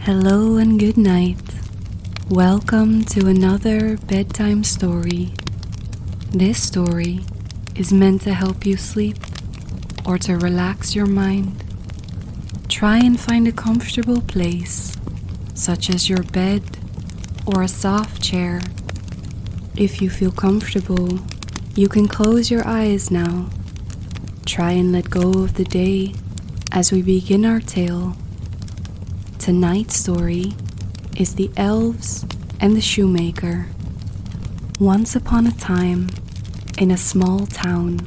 Hello and good night. Welcome to another bedtime story. This story is meant to help you sleep or to relax your mind. Try and find a comfortable place, such as your bed or a soft chair. If you feel comfortable, you can close your eyes now. Try and let go of the day as we begin our tale. Tonight's story is The Elves and the Shoemaker. Once upon a time, in a small town,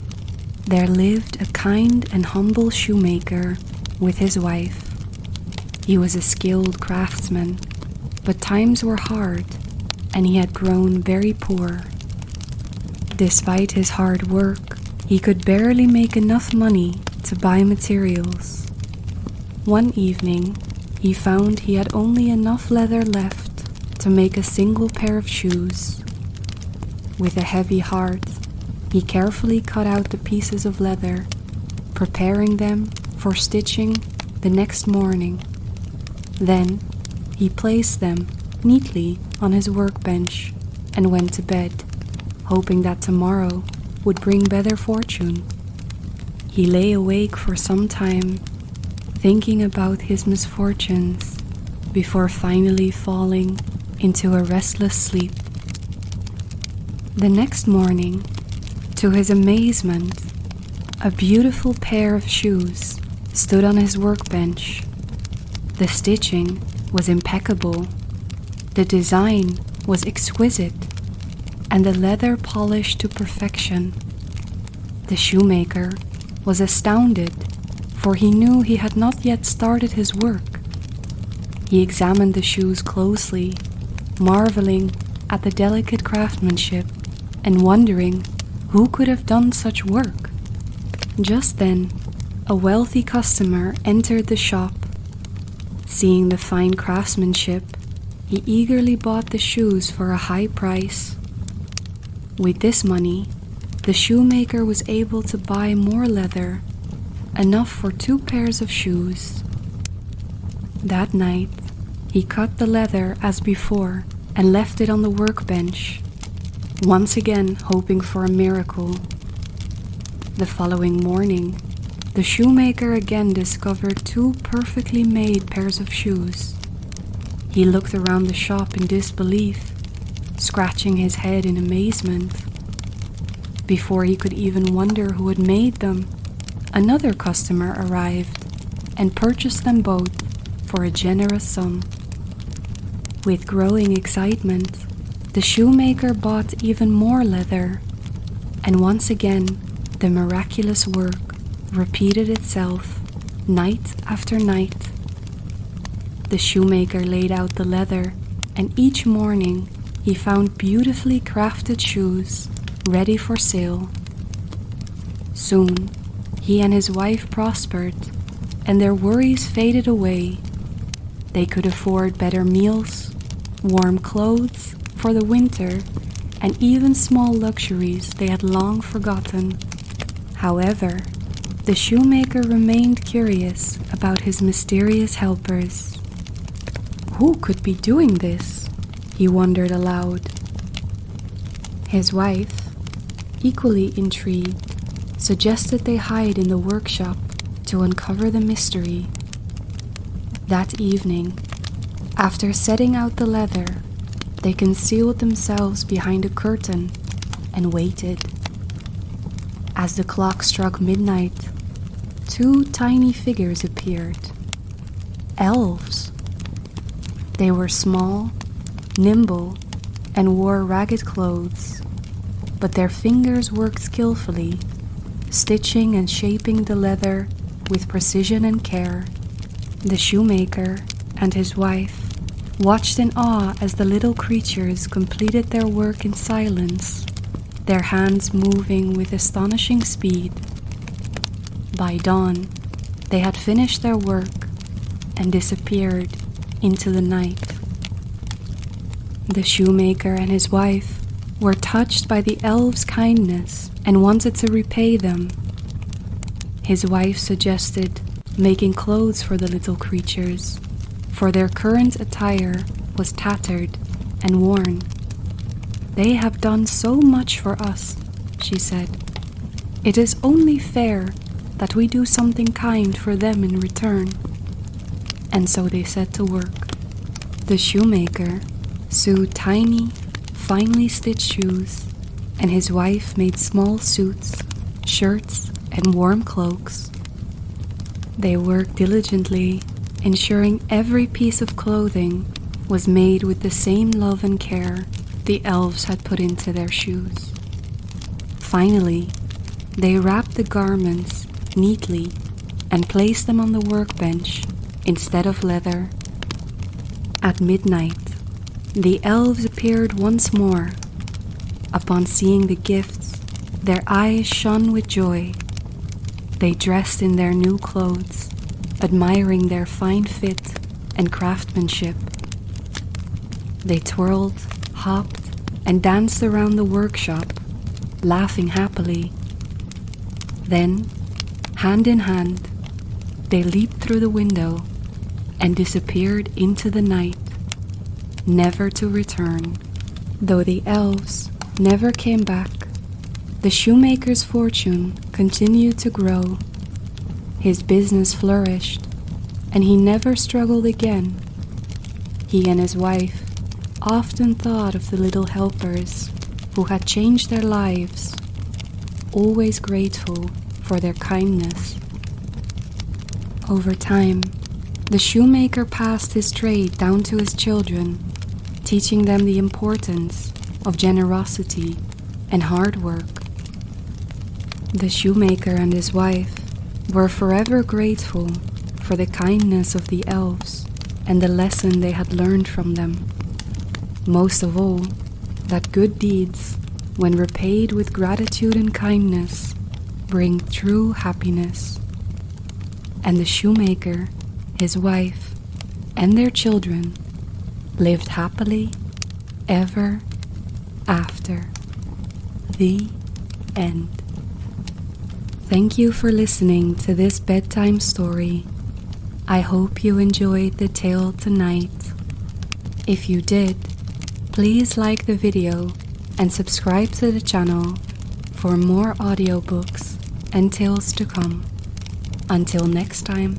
there lived a kind and humble shoemaker with his wife. He was a skilled craftsman, but times were hard, and he had grown very poor. Despite his hard work, he could barely make enough money to buy materials. One evening, he found he had only enough leather left to make a single pair of shoes. With a heavy heart, he carefully cut out the pieces of leather, preparing them for stitching the next morning. Then, he placed them neatly on his workbench and went to bed, hoping that tomorrow would bring better fortune. He lay awake for some time, thinking about his misfortunes, before finally falling into a restless sleep. The next morning, to his amazement, a beautiful pair of shoes stood on his workbench. The stitching was impeccable, the design was exquisite, and the leather polished to perfection. The shoemaker was astounded, for he knew he had not yet started his work. He examined the shoes closely, marveling at the delicate craftsmanship and wondering who could have done such work. Just then, a wealthy customer entered the shop. Seeing the fine craftsmanship, he eagerly bought the shoes for a high price. With this money, the shoemaker was able to buy more leather, enough for 2 pairs of shoes. That night, he cut the leather as before and left it on the workbench, once again hoping for a miracle. The following morning, the shoemaker again discovered 2 perfectly made pairs of shoes. He looked around the shop in disbelief, scratching his head in amazement. Before he could even wonder who had made them, another customer arrived and purchased them both for a generous sum. With growing excitement, the shoemaker bought even more leather, and once again the miraculous work repeated itself night after night. The shoemaker laid out the leather, and each morning he found beautifully crafted shoes ready for sale. Soon, he and his wife prospered, and their worries faded away. They could afford better meals, warm clothes for the winter, and even small luxuries they had long forgotten. However, the shoemaker remained curious about his mysterious helpers. Who could be doing this? He wondered aloud. His wife, equally intrigued, suggested they hide in the workshop to uncover the mystery. That evening, after setting out the leather, they concealed themselves behind a curtain and waited. As the clock struck midnight, 2 tiny figures appeared. Elves. They were small, nimble, and wore ragged clothes, but their fingers worked skillfully, stitching and shaping the leather with precision and care. The shoemaker and his wife watched in awe as the little creatures completed their work in silence, their hands moving with astonishing speed. By dawn, they had finished their work and disappeared into the night. The shoemaker and his wife were touched by the elves' kindness and wanted to repay them. His wife suggested making clothes for the little creatures, for their current attire was tattered and worn. "They have done so much for us," she said. "It is only fair that we do something kind for them in return." And so they set to work. The shoemaker sewed tiny, finely stitched shoes, and his wife made small suits, shirts, and warm cloaks. They worked diligently, ensuring every piece of clothing was made with the same love and care the elves had put into their shoes. Finally, they wrapped the garments neatly and placed them on the workbench instead of leather. At midnight, the elves appeared once more. Upon seeing the gifts, their eyes shone with joy. They dressed in their new clothes, admiring their fine fit and craftsmanship. They twirled, hopped, and danced around the workshop, laughing happily. Then, hand in hand, they leaped through the window and disappeared into the night, never to return. Though the elves never came back, the shoemaker's fortune continued to grow. His business flourished, and he never struggled again. He and his wife often thought of the little helpers who had changed their lives, always grateful for their kindness. Over time, the shoemaker passed his trade down to his children, teaching them the importance of generosity and hard work. The shoemaker and his wife were forever grateful for the kindness of the elves and the lesson they had learned from them. Most of all, that good deeds, when repaid with gratitude and kindness, bring true happiness. And the shoemaker, his wife, and their children lived happily ever after. The end. Thank you for listening to this bedtime story. I hope you enjoyed the tale tonight. If you did, please like the video and subscribe to the channel for more audiobooks and tales to come. Until next time.